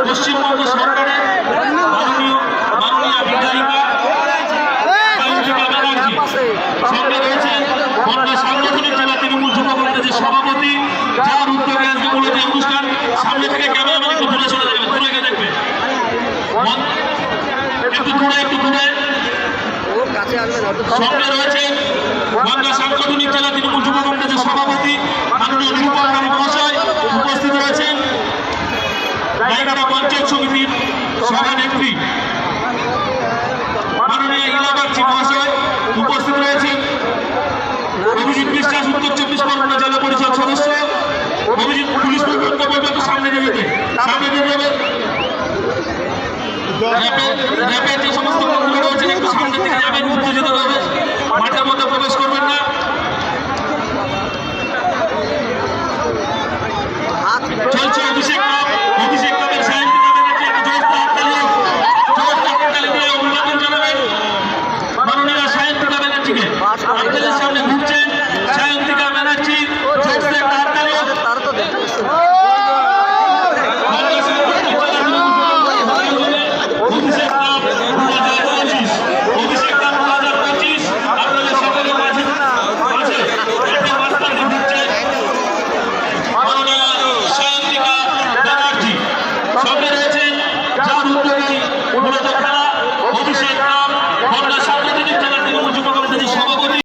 পশ্চিমবঙ্গ সরকারের মাননীয় বিধায়িকা সঙ্গে রয়েছে বনগাঁ সাংগঠনিক জেলা তৃণমূল যুব কংগ্রেসের সভাপতি, যার উদ্যোগে আজকে মূলত অনুষ্ঠান। সামনে থেকে ক্যামেরাম্যান একটু দূরে চলে যাবে, দূরে গিয়ে দেখবে, একটু দূরে। সঙ্গে রয়েছে বনগাঁ সাংগঠনিক জেলা তৃণমূল যুব কংগ্রেসের সভাপতি মাননীয় নিরূপম রায় মহাশয়। উপস্থিত রয়েছেন রায়গড়া পঞ্চায়েত সমিতির সভানেত্রী মাননীয় ইলা বাগচি মহাশয়। উপস্থিত রয়েছেন অভিজিৎ বিশ্বাস, উত্তর 24 পরগনা জেলা পরিষদ সদস্য। অভিজিৎ পুলিশ প্রকল্প সামনে দিয়ে যাবে, র্যাপের যে সমস্ত বন্ধুরা রয়েছেন একটু সামনে থেকে যাবেন, উত্তেজিত হবে, মাঠের মধ্যে প্রবেশ করবেন না।